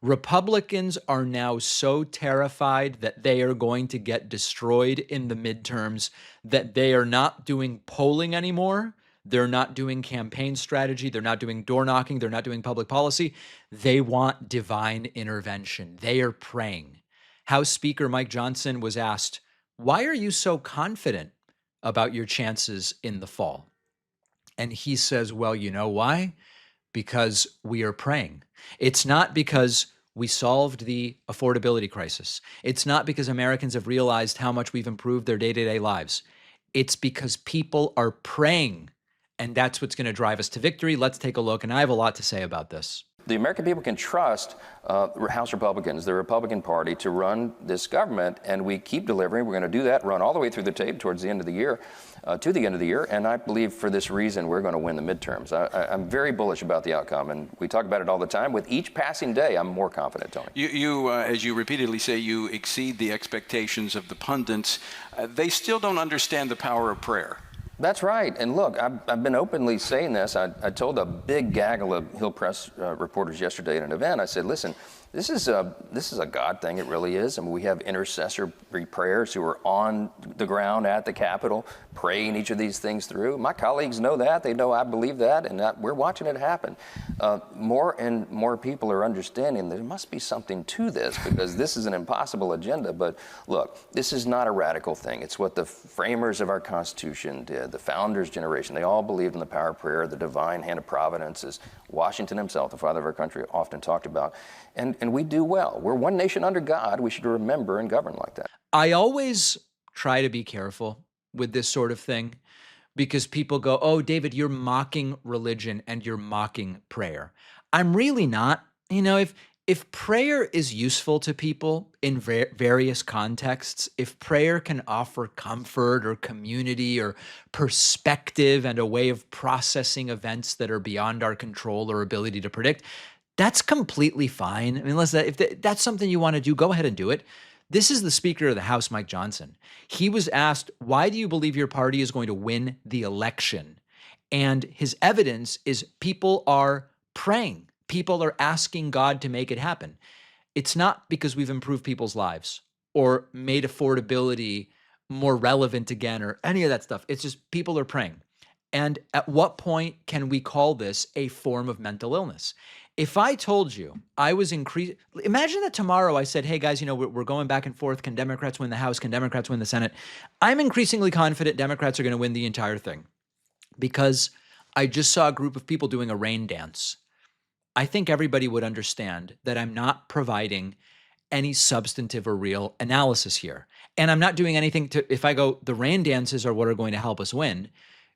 Republicans are now so terrified that they are going to get destroyed in the midterms that they are not doing polling anymore. They're not doing campaign strategy. They're not doing door knocking. They're not doing public policy. They want divine intervention. They are praying. House Speaker Mike Johnson was asked, "Why are you so confident about your chances in the fall?" And he says, "Well, you know why? Because we are praying. It's not because we solved the affordability crisis. It's not because Americans have realized how much we've improved their day-to-day lives. It's because people are praying, and that's what's going to drive us to victory." Let's take a look, and I have a lot to say about this. The American people can trust House Republicans, the Republican Party, to run this government, and we keep delivering. We're going to do that, run all the way through the tape towards the end of the year, to the end of the year, and I believe for this reason we're going to win the midterms. I'm very bullish about the outcome, and we talk about it all the time. With each passing day, I'm more confident, Tony. As you repeatedly say, you exceed the expectations of the pundits. They still don't understand the power of prayer. That's right. And look, I've been openly saying this. I told a big gaggle of Hill Press reporters yesterday at an event. I said, listen, this is a God thing. It really is. I mean, we have intercessory prayers who are on the ground at the Capitol praying each of these things through. My colleagues know that. They know I believe that, and we're watching it happen. More and more people are understanding there must be something to this, because this is an impossible agenda. But look, this is not a radical thing. It's what the framers of our Constitution did, the founders' generation. They all believed in the power of prayer, the divine hand of providence, as Washington himself, the father of our country, often talked about. And we do well. We're one nation under God. We should remember and govern like that. I always try to be careful with this sort of thing because people go, "Oh, David, you're mocking religion and you're mocking prayer." I'm really not. If prayer is useful to people in various contexts, if prayer can offer comfort or community or perspective and a way of processing events that are beyond our control or ability to predict, that's completely fine. I mean, if that's something you want to do, go ahead and do it. This is the Speaker of the House, Mike Johnson. He was asked, "Why do you believe your party is going to win the election?" And his evidence is people are praying. People are asking God to make it happen. It's not because we've improved people's lives or made affordability more relevant again or any of that stuff. It's just people are praying. And at what point can we call this a form of mental illness? If I told you I was imagine that tomorrow I said, "Hey guys, we're going back and forth. Can Democrats win the House? Can Democrats win the Senate?" I'm increasingly confident Democrats are going to win the entire thing because I just saw a group of people doing a rain dance. I think everybody would understand that I'm not providing any substantive or real analysis here. And I'm not doing anything if I go, the rain dances are what are going to help us win,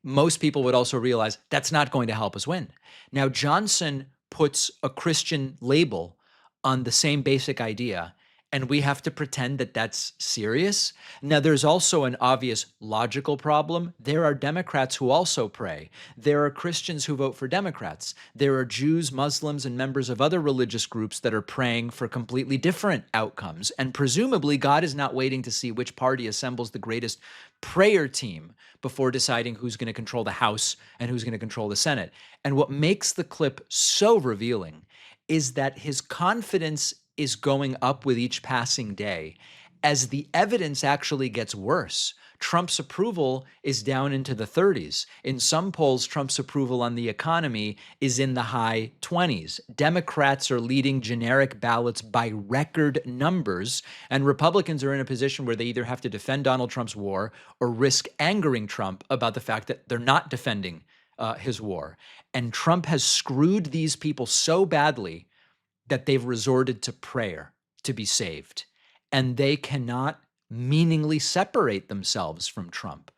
most people would also realize that's not going to help us win. Now, Johnson puts a Christian label on the same basic idea, and we have to pretend that that's serious. Now, there's also an obvious logical problem. There are Democrats who also pray. There are Christians who vote for Democrats. There are Jews, Muslims, and members of other religious groups that are praying for completely different outcomes. And presumably, God is not waiting to see which party assembles the greatest prayer team before deciding who's going to control the House and who's going to control the Senate. And what makes the clip so revealing is that his confidence is going up with each passing day as the evidence actually gets worse. Trump's approval is down into the 30s. In some polls, Trump's approval on the economy is in the high 20s. Democrats are leading generic ballots by record numbers, and Republicans are in a position where they either have to defend Donald Trump's war or risk angering Trump about the fact that they're not defending his war. And Trump has screwed these people so badly that they've resorted to prayer to be saved. And they cannot meaningly separate themselves from Trump.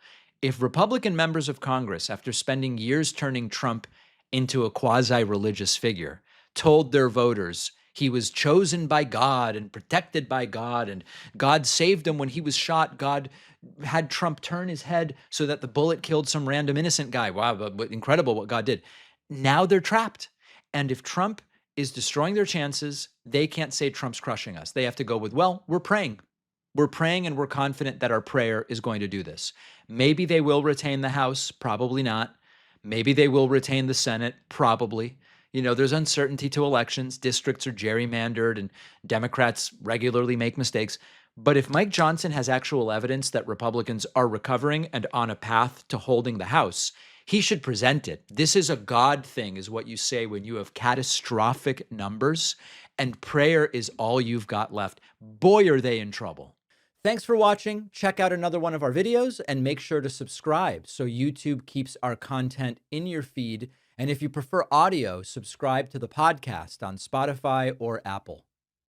If Republican members of Congress, after spending years turning Trump into a quasi-religious figure, told their voters he was chosen by God and protected by God, and God saved him when he was shot, God had Trump turn his head so that the bullet killed some random innocent guy. Wow, but incredible what God did. Now they're trapped. And if Trump is destroying their chances, they can't say Trump's crushing us. They have to go with, well, we're praying. We're praying and we're confident that our prayer is going to do this. Maybe they will retain the House, probably not. Maybe they will retain the Senate, probably. You know, there's uncertainty to elections, districts are gerrymandered, and Democrats regularly make mistakes. But if Mike Johnson has actual evidence that Republicans are recovering and on a path to holding the House, he should present it. This is a God thing, is what you say when you have catastrophic numbers and prayer is all you've got left. Boy, are they in trouble. Thanks for watching. Check out another one of our videos and make sure to subscribe so YouTube keeps our content in your feed. And if you prefer audio, subscribe to the podcast on Spotify or Apple.